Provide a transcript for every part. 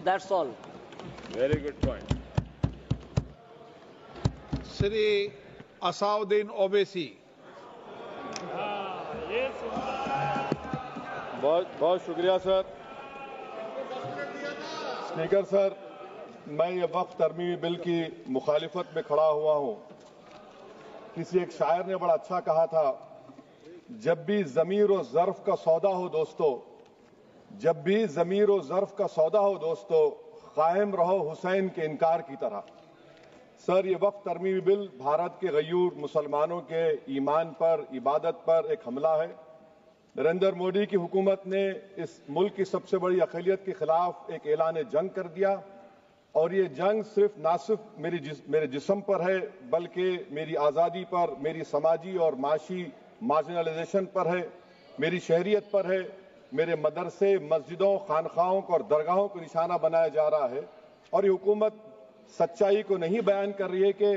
That's all. Very good point. Shri Asauddin Owaisi. बहुत बहुत शुक्रिया सर। स्पीकर सर, मैं ये वक्त तरमीमी बिल की मुखालिफत में खड़ा हुआ हूँ। किसी एक शायर ने बड़ा अच्छा कहा था, जब भी ज़मीर और ज़र्फ का सौदा हो दोस्तों, जब भी ज़मीर और ज़र्फ का सौदा हो दोस्तों, कायम रहो हुसैन के इनकार की तरह। सर, ये वक्त तरमीमी बिल भारत के गयूर मुसलमानों के ईमान पर, इबादत पर एक हमला है। नरेंद्र मोदी की हुकूमत ने इस मुल्क की सबसे बड़ी अक़लियत के खिलाफ एक ऐलान जंग कर दिया और ये जंग ना सिर्फ मेरे जिस्म पर है, बल्कि मेरी आज़ादी पर, मेरी समाजी और माशी मार्जिनलाइजेशन पर है, मेरी शहरियत पर है, मेरे मदरसे, मस्जिदों, खानखाहों और दरगाहों को निशाना बनाया जा रहा है। और ये हुकूमत सच्चाई को नहीं बयान कर रही है कि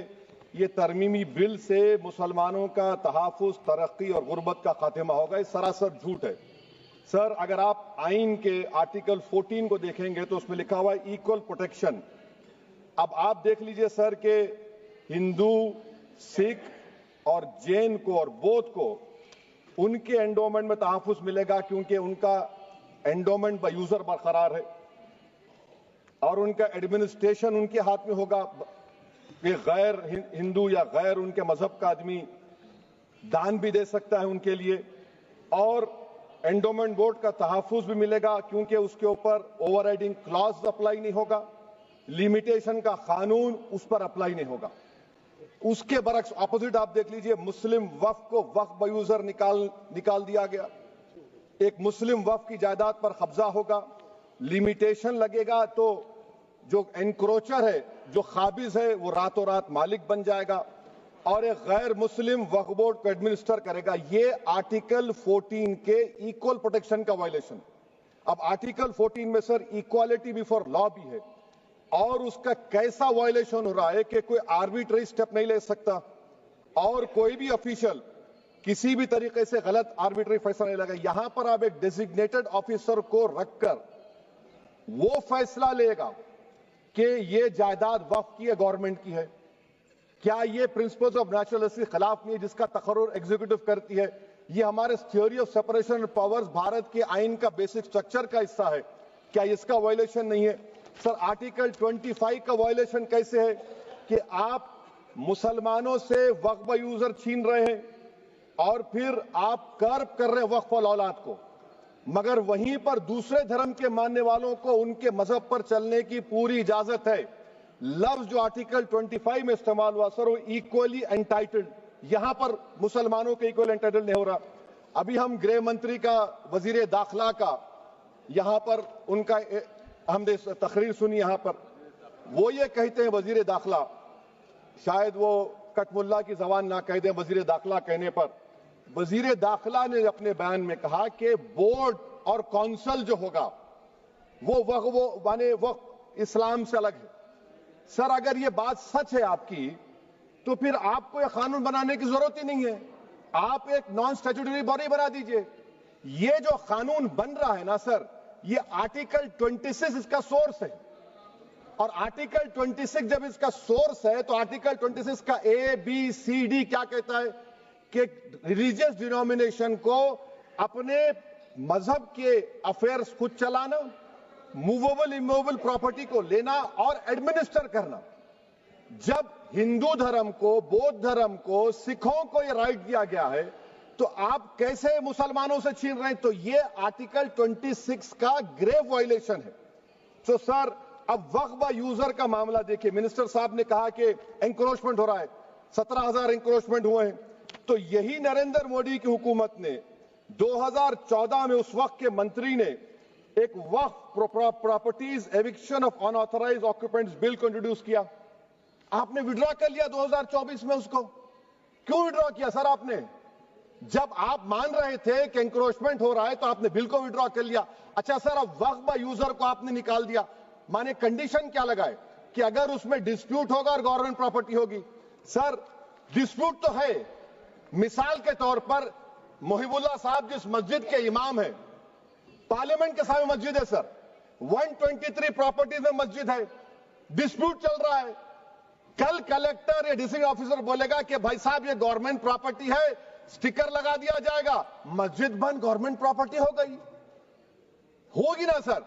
ये तरमीमी बिल से मुसलमानों का तहफ़्फ़ुज़, तरक्की और गुर्बत का खात्मा होगा। ये सरासर झूठ है। सर, अगर आप आइन के आर्टिकल 14 को देखेंगे तो उसमें लिखा हुआ है इक्वल प्रोटेक्शन। अब आप देख लीजिए सर कि हिंदू, सिख और जैन को और बौद्ध को उनके एंडोमेंट में तहफ़्फ़ुज़ मिलेगा क्योंकि उनका एंडोमेंट बाय यूजर बरकरार है और उनका एडमिनिस्ट्रेशन उनके हाथ में होगा कि गैर हिंदू या गैर उनके मजहब का आदमी दान भी दे सकता है उनके लिए, और एंडोमेंट बोर्ड का तहफ़्फ़ुज़ भी मिलेगा क्योंकि उसके ऊपर ओवरराइडिंग क्लॉज अप्लाई नहीं होगा, लिमिटेशन का कानून उस पर अप्लाई नहीं होगा। उसके बरक्स ऑपोजिट आप देख लीजिए, मुस्लिम वक्फ को वक्फ बाय यूजर निकाल दिया गया। एक मुस्लिम वक्फ की जायदाद पर कब्जा होगा, लिमिटेशन लगेगा तो जो एनक्रोचर है, जो खाबिज है, वो रातों रात मालिक बन जाएगा और एक गैर मुस्लिम वक्फ बोर्ड को एडमिनिस्टर करेगा। ये आर्टिकल 14 के इक्वल प्रोटेक्शन का वायलेशन। अब आर्टिकल 14 में सर इक्वालिटी बिफोर लॉ भी है और उसका कैसा वायलेशन हो रहा है कि कोई आर्बिट्ररी स्टेप नहीं ले सकता और कोई भी ऑफिशियल किसी भी तरीके से गलत आर्बिट्ररी फैसला नहीं लेगा। यहां पर आप एक डेजिग्नेटेड ऑफिसर को रखकर वो फैसला लेगा कि ये जायदाद वक्फ की है, गवर्नमेंट की है। क्या ये प्रिंसिपल्स ऑफ नेचुरलिटी के खिलाफ नहीं है जिसका तकर्रुर एग्जीक्यूटिव करती है? ये हमारे theory of separation of powers Bharat के आइन का बेसिक स्ट्रक्चर का हिस्सा है। क्या इसका वायलेशन नहीं है? सर, आर्टिकल 25 का वायलेशन कैसे है कि आप मुसलमानों से वक्फ बाय यूजर छीन रहे हैं और फिर आप कर्ब कर रहे हैं वक्फ वाल औलाद को, मगर वहीं पर दूसरे धर्म के मानने वालों को उनके मजहब पर चलने की पूरी इजाजत है। लफ्ज जो आर्टिकल 25 में इस्तेमाल हुआ सर, वो इक्वली एंटाइटल्ड, यहां पर मुसलमानों के इक्वल एंटाइटल्ड नहीं हो रहा। अभी हम गृह मंत्री का, वजीर दाखिला का यहां पर उनका हमने तकरीर सुनी, यहां पर वो ये कहते हैं, वजीर दाखिला, शायद वो कटमुल्ला की जबान ना कह दें, वजीर दाखिला कहने पर वजीर दाखिला ने अपने बयान में कहा कि बोर्ड और काउंसिल जो होगा वो माने वक्फ इस्लाम से अलग है। सर, अगर ये बात सच है आपकी, तो फिर आपको यह कानून बनाने की जरूरत ही नहीं है। आप एक नॉन स्टैट्यूटरी बॉडी बना दीजिए। ये जो कानून बन रहा है ना सर, ये आर्टिकल 26 इसका सोर्स है और आर्टिकल 26 जब इसका सोर्स है तो आर्टिकल 26 का ABCD क्या कहता है कि रिलीजियस डिनोमिनेशन को अपने मजहब के अफेयर्स खुद चलाना, मूवेबल इमूवेबल प्रॉपर्टी को लेना और एडमिनिस्टर करना। जब हिंदू धर्म को, बौद्ध धर्म को, सिखों को यह राइट दिया गया है तो आप कैसे मुसलमानों से छीन रहे हैं? तो ये आर्टिकल 26 का ग्रेव वायलेशन है। तो सर, अब वक्फ बाय यूजर का मामला देखिए, मिनिस्टर साहब ने कहा कि एंक्रोचमेंट हो रहा है, 17,000 एंक्रोचमेंट हुए हैं। तो यही नरेंद्र मोदी की हुकूमत ने 2014 में उस वक्त के मंत्री ने एक वक्फ properties eviction of unauthorised occupants bill को इंट्रोड्यूस किया। आपने विड्रॉ कर लिया 2024 में उसको। क्यों विड्रॉ किया सर आपने? जब आप मान रहे थे कि एंक्रोचमेंट हो रहा है तो आपने बिल को विड्रॉ कर लिया। अच्छा सर, अब वक्फ बाय यूजर को आपने निकाल दिया, माने कंडीशन क्या लगाए कि अगर उसमें डिस्प्यूट होगा और गवर्नमेंट प्रॉपर्टी होगी। सर, डिस्प्यूट तो है। मिसाल के तौर पर मोहिबुल्लाह साहब जिस मस्जिद के इमाम हैं, पार्लियामेंट के सामने मस्जिद है सर, 123 प्रॉपर्टीज में मस्जिद है, डिस्प्यूट चल रहा है। कल कलेक्टर या डिस्ट्रिक्ट ऑफिसर बोलेगा कि भाई साहब ये गवर्नमेंट प्रॉपर्टी है, स्टिकर लगा दिया जाएगा, मस्जिद बंद, गवर्नमेंट प्रॉपर्टी हो गई, होगी ना सर?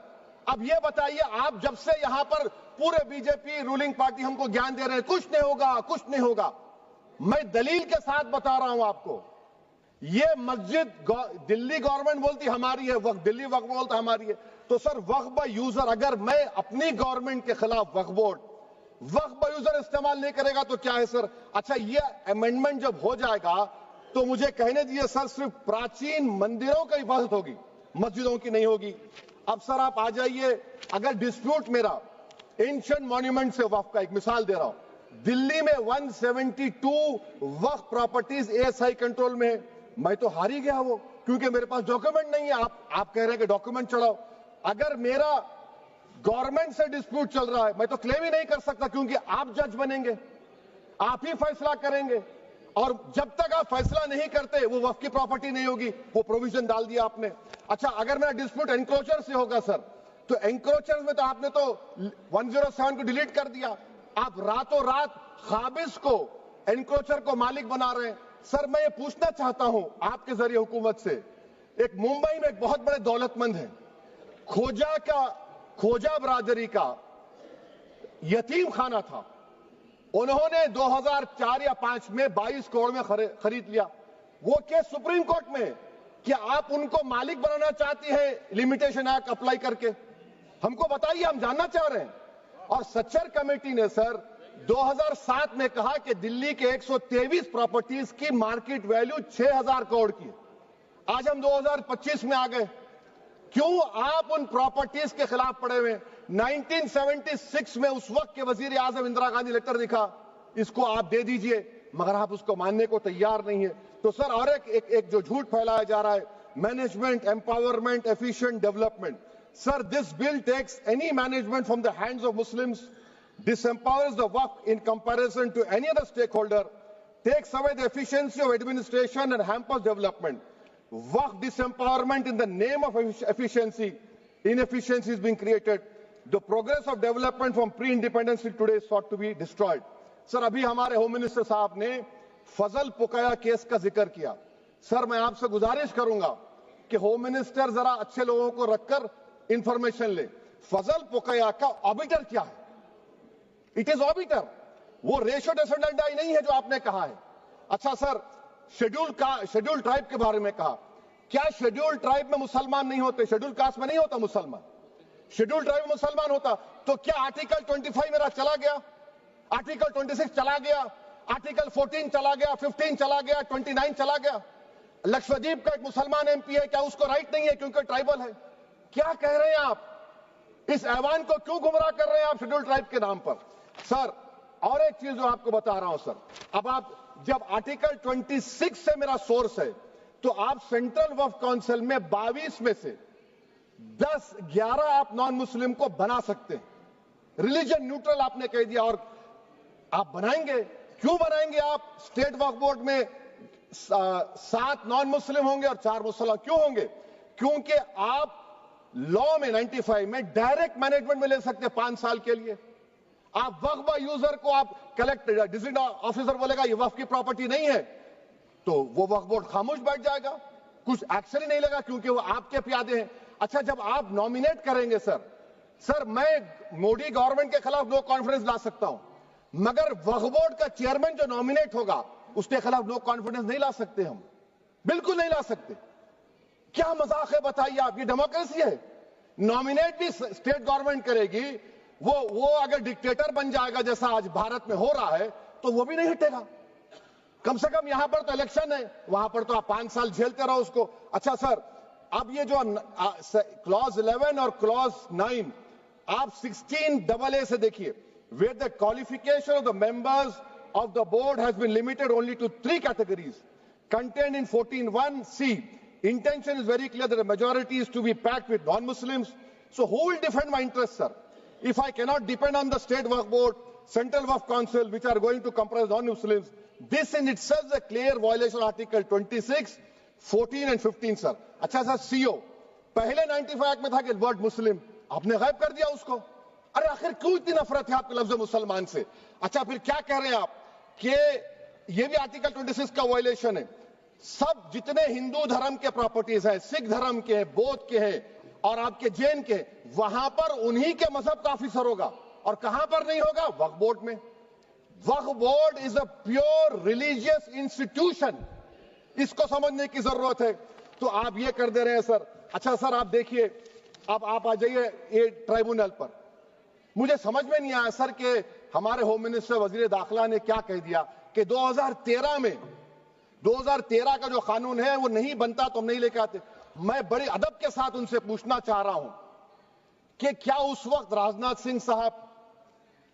अब ये बताइए, आप जब से यहां पर पूरे बीजेपी रूलिंग पार्टी हमको ज्ञान दे रहे हैं कुछ नहीं होगा, कुछ नहीं होगा, मैं दलील के साथ बता रहा हूं आपको। ये मस्जिद दिल्ली गवर्नमेंट बोलती हमारी है, वक्फ दिल्ली वक्फ बोलता हमारी है, तो सर वक्फ बाय यूजर, अगर मैं अपनी गवर्नमेंट के खिलाफ वक्फ बोर्ड वक्फ बाय यूजर इस्तेमाल नहीं करेगा तो क्या है सर? अच्छा, ये अमेंडमेंट जब हो जाएगा तो मुझे कहने दीजिए सर, सिर्फ प्राचीन मंदिरों की हिफाजत होगी, मस्जिदों की नहीं होगी। अब सर आप आ जाइए, अगर डिस्प्यूट मेरा एंशिएंट मॉन्यूमेंट से वक्फ का, एक मिसाल दे रहा हूं, दिल्ली में 172 वक्फ प्रॉपर्टीज एएसआई कंट्रोल में है, मैं तो हार ही गया वो, क्योंकि मेरे पास डॉक्यूमेंट नहीं है। आप कह रहे हैं कि डॉक्यूमेंट चढ़ाओ, अगर मेरा गवर्नमेंट से डिस्प्यूट चल रहा है मैं तो क्लेम ही नहीं कर सकता, क्योंकि आप जज बनेंगे, आप ही फैसला करेंगे, और जब तक आप फैसला नहीं करते वो वक्फ की प्रॉपर्टी नहीं होगी। वो प्रोविजन डाल दिया आपने। अच्छा, अगर मेरा डिस्प्यूट एंक्रोचर से होगा सर, तो एंक्रोचर में तो आपने तो 107 को डिलीट कर दिया, आप रातों रात खाबिज को, एंक्रोचर को मालिक बना रहे हैं। सर मैं ये पूछना चाहता हूं आपके जरिए हुकूमत से, एक मुंबई में एक बहुत बड़े दौलतमंद है, खोजा बरादरी का यतीम खाना था, उन्होंने 2004 या 5 में 22 करोड़ में खरीद लिया। वो केस सुप्रीम कोर्ट में, कि आप उनको मालिक बनाना चाहती है लिमिटेशन एक्ट अप्लाई करके, हमको बताइए, हम जानना चाह रहे हैं। और सच्चर कमेटी ने सर 2007 में कहा कि दिल्ली के 123 प्रॉपर्टीज की मार्केट वैल्यू 6000 करोड़ की। आज हम 2025 में आ गए, क्यों आप उन प्रॉपर्टीज के खिलाफ पड़े हुए? 1976 में उस वक्त के वजीर आजम इंदिरा गांधी लेटर लिखा, इसको आप दे दीजिए, मगर आप उसको मानने को तैयार नहीं है। तो सर और एक जो झूठ फैलाया जा रहा है, management empowerment efficient development, sir this bill takes any management from the hands of Muslims, disempowers the waqf in comparison to any other stakeholder, takes away the efficiency of administration and hampers development. Waqf disempowerment in the name of efficiency, inefficiency is being created. The progress of development from pre-independence till today is sought to be destroyed. Sir अभी हमारे home minister साहब ने फजल पुकाया case का जिक्र किया। Sir मैं आपसे गुजारिश करूंगा कि होम मिनिस्टर जरा अच्छे लोगों को रखकर इंफॉर्मेशन ले। फजल पुकाया का ऑबिटर क्या है? इट इज ऑबिटर, वो रेशियो डिसेंडेंटाई नहीं है जो आपने कहा है। अच्छा सर, शेड्यूल ट्राइब के बारे में कहा, क्या शेड्यूल ट्राइब में मुसलमान नहीं होते? शेड्यूल कास्ट में नहीं होता मुसलमान, शेड्यूल ट्राइब में मुसलमान होता। तो क्या आर्टिकल 25 मेरा चला गया, आर्टिकल 26 चला गया, आर्टिकल 14 चला गया, 15 चला गया, 29 चला गया? लक्षद्वीप का एक मुसलमान एमपी है, क्या उसको राइट नहीं है क्योंकि ट्राइबल है? क्या कह रहे हैं आप? इस ऐवान को क्यों गुमराह कर रहे हैं आप शेड्यूल ट्राइब के नाम पर? सर और एक चीज जो आपको बता रहा हूं सर, अब आप जब आर्टिकल 26 से मेरा सोर्स है, तो आप सेंट्रल वक्फ काउंसिल में 22 में से 10-11 आप नॉन मुस्लिम को बना सकते हैं, रिलीजन न्यूट्रल आपने कह दिया। और आप बनाएंगे, क्यों बनाएंगे आप? स्टेट वक्फ बोर्ड में 7 नॉन मुस्लिम होंगे और 4 मुसलमान। क्यों होंगे? क्योंकि आप लॉ में 95 में डायरेक्ट मैनेजमेंट में ले सकते हैं 5 साल के लिए। आप वक्फ बाय यूजर को आप कलेक्टर डिस्ट्रिक्ट ऑफिसर बोलेगा ये वक्फ की प्रॉपर्टी नहीं है, तो वो वक्फ बोर्ड खामोश बैठ जाएगा, कुछ एक्शन ही नहीं लगा, क्योंकि वो आपके प्यादे हैं। अच्छा, जब आप नॉमिनेट करेंगे सर मैं मोदी गवर्नमेंट के खिलाफ नो कॉन्फिडेंस ला सकता हूं, मगर वक्फ बोर्ड का चेयरमैन जो नॉमिनेट होगा उसके खिलाफ नो कॉन्फिडेंस नहीं ला सकते, हम बिल्कुल नहीं ला सकते। क्या मजाक है बताइए आप? ये डेमोक्रेसी है। नॉमिनेट भी स्टेट गवर्नमेंट करेगी, वो अगर डिक्टेटर बन जाएगा जैसा आज भारत में हो रहा है तो वो भी नहीं हटेगा। कम से कम यहां पर तो इलेक्शन है, वहां पर तो आप 5 साल झेलते रहो उसको। अच्छा सर, अब ये जो क्लॉज 11 और क्लॉज 9 आप 16AA से देखिए, where the qualification of the members of the board has been limited only to 3 categories contained in 14(1)(c). Intention is very clear that the majority is to be packed with non-Muslims. So who will defend my interests, sir? If I cannot depend on the state waqf board, central waqf council, which are going to comprise non-Muslims, this in itself is a clear violation of Article 26, 14 and 15, sir. अच्छा sir, CO पहले 95 act में था कि word मुस्लिम, आपने गायब कर दिया उसको। अरे आखिर क्यों इतनी नफरत है आपके लफ्ज मुसलमान से? अच्छा फिर क्या कह रहे हैं आप कि ये भी आर्टिकल 26 का वायलेशन है। सब जितने हिंदू धर्म के प्रॉपर्टीज हैं, सिख धर्म के हैं, बौद्ध के हैं और आपके जैन के, वहां पर उन्हीं के मजहब का ऑफिसर होगा। और कहां पर नहीं होगा? वक्फ बोर्ड में। वक्फ board is a pure religious institution, इसको समझने की जरूरत है। तो आप ये कर दे रहे हैं सर। अच्छा सर आप देखिए, अब आप आ जाइए ये ट्राइब्यूनल पर। मुझे समझ में नहीं आया सर कि हमारे होम मिनिस्टर वजीर दाखिला ने क्या कह दिया कि 2013 का जो कानून है वो नहीं बनता तो हम नहीं लेके आते। मैं बड़े अदब के साथ उनसे पूछना चाह रहा हूं कि क्या उस वक्त राजनाथ सिंह साहब,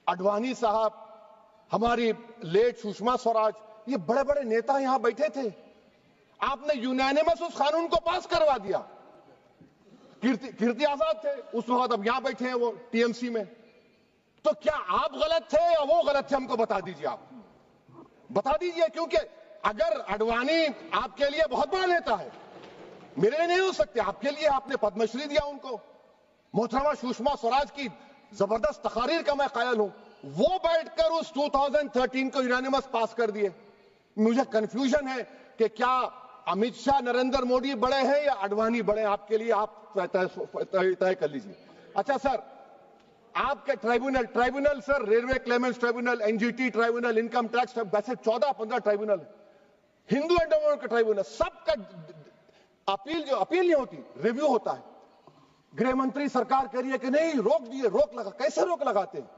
अडवाणी साहब, हमारी लेट सुषमा स्वराज, ये बड़े बड़े नेता यहां बैठे थे? आपने यूनानिमस उस कानून को पास करवा दिया। कीर्ति आजाद थे उस वक्त, अब यहां बैठे हैं वो टीएमसी में। तो क्या आप गलत थे या वो गलत थे? हमको बता दीजिए, आप बता दीजिए। क्योंकि अगर अडवाणी आपके लिए बहुत बड़ा नेता है, मेरे लिए नहीं हो सकते, आपके लिए आपने पद्मश्री दिया उनको। मोहतरमा सुषमा स्वराज की जबरदस्त तकारीर का मैं कायल हूं, वो बैठकर उस 2013 को यूनानिमस पास कर दिए। मुझे कंफ्यूजन है कि क्या अमित शाह, नरेंद्र मोदी बड़े हैं या अडवाणी बड़े हैं? आपके लिए आप तय कर लीजिए। अच्छा सर, आपके tribunal sir, railway Clements tribunal, NGT tribunal, income tax, वैसे 14-15 ट्राइब्यूनल है, हिंदू एंडोमेंट का ट्राइब्यूनल, सबका अपील नहीं होती, रिव्यू होता है। गृह मंत्री सरकार कह रही है कि नहीं, रोक दिए, रोक लगा। कैसे रोक लगाते हैं?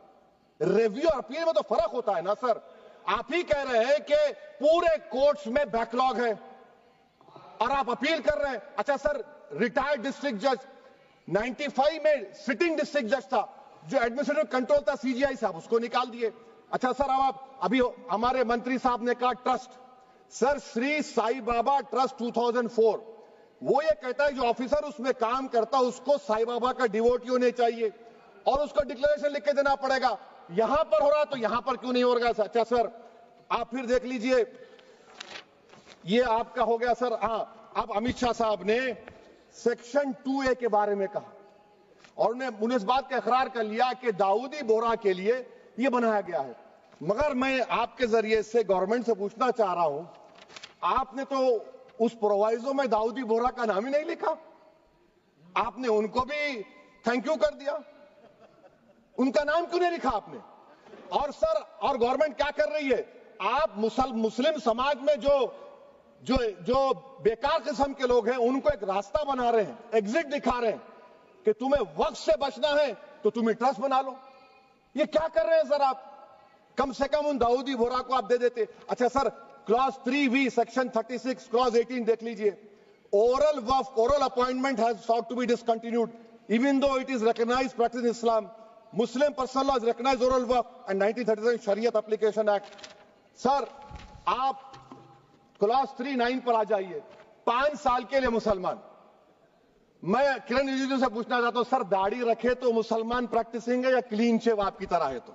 रिव्यू और अपील में तो फर्क होता है ना सर। आप ही कह रहे हैं कि पूरे कोर्ट्स में बैकलॉग है और आप अपील कर रहे हैं। अच्छा सर, रिटायर्ड डिस्ट्रिक्ट जज 95 में सिटिंग डिस्ट्रिक्ट जज था, जो एडमिनिस्ट्रेटिव कंट्रोल था सीजीआई साहब, उसको निकाल दिए। अच्छा सर, अब आप अभी हमारे मंत्री साहब ने कहा trust, sir Shri Sai Baba trust 2004, वो ये कहता है जो ऑफिसर उसमें काम करता उसको साई बाबा का डिवोटी होने चाहिए और उसको डिक्लेरेशन लिख के देना पड़ेगा। यहां पर हो रहा तो यहां पर क्यों नहीं हो रहा? अच्छा सर, आप फिर देख लीजिए, ये आपका हो गया सर। हां, अब अमित शाह साहब ने सेक्शन 2A के बारे में कहा और उन्होंने इस बात का इकरार कर लिया कि दाऊदी बोहरा के लिए यह बनाया गया है। मगर मैं आपके जरिए से गवर्नमेंट से पूछना चाह रहा हूं, आपने तो उस प्रोवाइजो में दाऊदी बोहरा का नाम ही नहीं लिखा। आपने उनको भी थैंक यू कर दिया, उनका नाम क्यों नहीं लिखा आपने? और सर, और गवर्नमेंट क्या कर रही है? आप मुस्लिम समाज में जो बेकार किस्म के लोग हैं उनको एक रास्ता बना रहे हैं, एग्जिट दिखा रहे हैं कि तुम्हें वक्त से बचना है तो तुम्हें ट्रस्ट बना लो। ये क्या कर रहे हैं सर आप? कम से कम उन दाऊदी बोहरा को आप दे देते। अच्छा sir, clause 3V section 36 clause 18 देख लीजिए। Oral appointment has sought to be discontinued even though it is recognized practice in Islam. Muslim personal laws recognize oral waqf and 1937 Shariat Application Act. Sir आप clause 3(9) पर आ जाइए। 5 साल के लिए मुसलमान। मैं किरण रिजिजू से पूछना चाहता हूं, सर दाढ़ी रखे तो मुसलमान प्रैक्टिसिंग है या क्लीन शेव आपकी तरह है? तो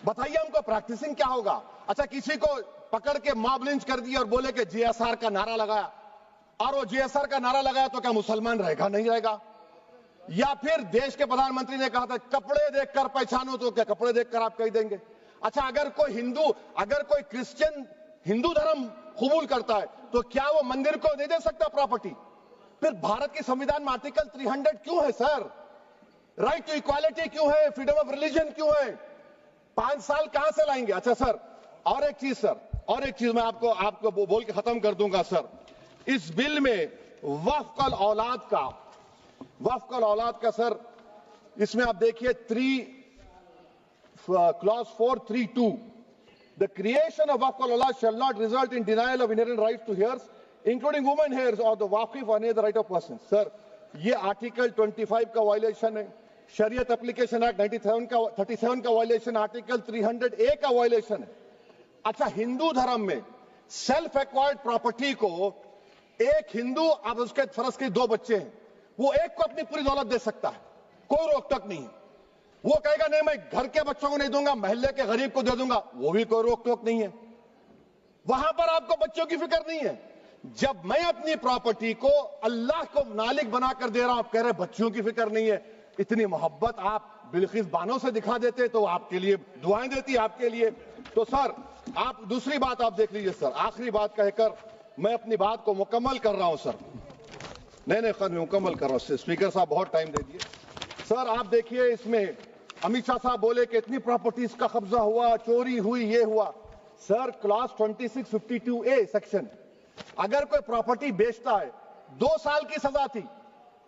बताइए हमको, प्रैक्टिसिंग क्या होगा? अच्छा, किसी को पकड़ के मॉब लिंच कर दिया और बोले कि JSR का नारा लगाया, और वो JSR का नारा लगाया तो क्या मुसलमान रहेगा? नहीं रहेगा। या फिर देश के प्रधानमंत्री ने कहा था कपड़े देखकर पहचानो, तो क्या कपड़े देखकर आप कह देंगे? अच्छा, अगर कोई क्रिश्चियन हिंदू धर्म कबूल करता है तो क्या वो मंदिर को नहीं दे सकता प्रॉपर्टी? फिर भारत के संविधान में आर्टिकल 300 क्यों है सर? राइट टू इक्वालिटी क्यों है? फ्रीडम ऑफ रिलीजन क्यों है? 5 साल कहां से लाएंगे? अच्छा सर, और एक चीज सर, और एक चीज मैं आपको बोल के खत्म कर दूंगा सर। इस बिल में वक्फ औलाद का सर, इसमें आप देखिए clause 4(3)(2), the creation of waqf al-awlad shall not result in denial of inherent rights to heirs, including women heirs or the waqif or any other right of person. Sir, ये article 25 का violation है, शरीयत application act 37 का violation, article 300A का violation है। अच्छा, हिंदू धर्म में सेल्फ एक्वायर्ड प्रॉपर्टी को एक हिंदू, अब उसके फर्ज के 2 बच्चे हैं, वो एक को अपनी पूरी दौलत दे सकता है, कोई रोक टोक नहीं। वो कहेगा नहीं मैं घर के बच्चों को नहीं दूंगा, मोहल्ले के गरीब को दे दूंगा, वो भी कोई रोक टोक नहीं है। वहां पर आपको बच्चों की फिक्र नहीं है। जब मैं अपनी प्रॉपर्टी को अल्लाह को मालिक बनाकर दे रहा हूं, आप कह रहे बच्चियों की फिक्र नहीं है। इतनी मोहब्बत आप बिल्किस बानो से दिखा देते तो आपके लिए दुआएं देती आपके लिए। तो सर आप दूसरी बात आप देख लीजिए सर, आखिरी बात कहकर मैं अपनी बात को मुकम्मल कर रहा हूं सर। नहीं मुकम्मल कर रहा हूं। स्पीकर साहब बहुत टाइम दे दिए। सर आप देखिए, इसमें अमित शाह साहब बोले कि इतनी प्रॉपर्टीज का कब्जा हुआ, चोरी हुई, ये हुआ। सर क्लास 2652A सेक्शन, अगर कोई प्रॉपर्टी बेचता है 2 साल की सजा थी,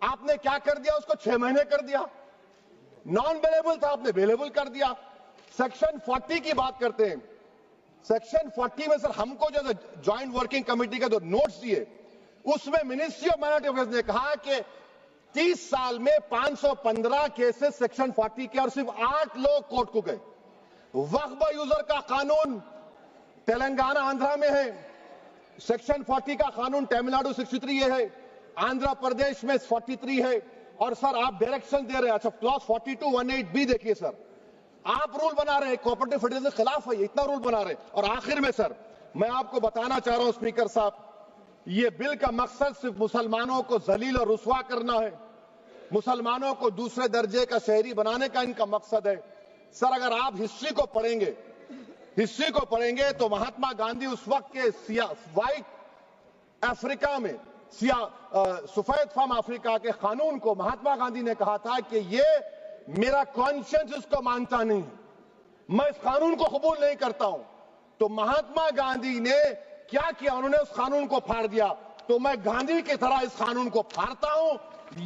आपने क्या कर दिया, उसको 6 महीने कर दिया। नॉन बेलेबल था, आपने बेलेबल कर दिया। सेक्शन 40 की बात करते हैं। सेक्शन 40 में सर हमको जो ज्वाइंट वर्किंग कमेटी का जो नोट्स दिए, उसमें मिनिस्ट्री ऑफ माइनॉरिटी अफेयर्स ने कहा कि 30 साल में 515 केसेस सेक्शन 40 के, और सिर्फ 8 लोग कोर्ट को गए। वक्फ यूजर का कानून तेलंगाना आंध्रा में है, सेक्शन 40 का कानून तमिलनाडु 63 है, आंध्र प्रदेश में 43 है। और सर आप डायरेक्शन दे रहे हैं। अच्छा क्लॉज 4218B देखिए सर, आप रूल बना रहे हैं, कोऑपरेटिव फेडरलिज्म के खिलाफ है, इतना रूल बना रहे हैं। और आखिर में सर मैं आपको बताना चाह रहा हूं स्पीकर साहब, ये बिल का मकसद सिर्फ मुसलमानों को जलील और रुस्वा करना है, मुसलमानों को दूसरे दर्जे का शहरी बनाने का इनका मकसद है। सर अगर आप हिस्ट्री को पढ़ेंगे तो महात्मा गांधी उस वक्त के व्हाइट अफ्रीका में सफेद फार्म अफ्रीका के कानून को महात्मा गांधी ने कहा था कि ये मेरा कॉन्शियंस इसको मानता नहीं, मैं इस कानून को कबूल नहीं करता हूं। तो महात्मा गांधी ने क्या किया, उन्होंने उस कानून को फाड़ दिया। तो मैं गांधी की तरह इस कानून को फाड़ता हूं।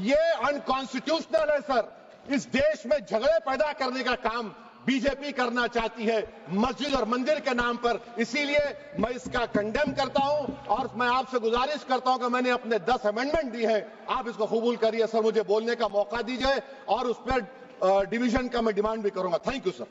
ये अनकॉन्स्टिट्यूशनल है सर। इस देश में झगड़े पैदा करने का काम बीजेपी करना चाहती है मस्जिद और मंदिर के नाम पर, इसीलिए मैं इसका कंडेम करता हूं। और मैं आपसे गुजारिश करता हूं कि मैंने अपने 10 अमेंडमेंट दी हैं, आप इसको कबूल करिए सर, मुझे बोलने का मौका दीजिए और उस पर डिवीजन का मैं डिमांड भी करूंगा। Thank you sir.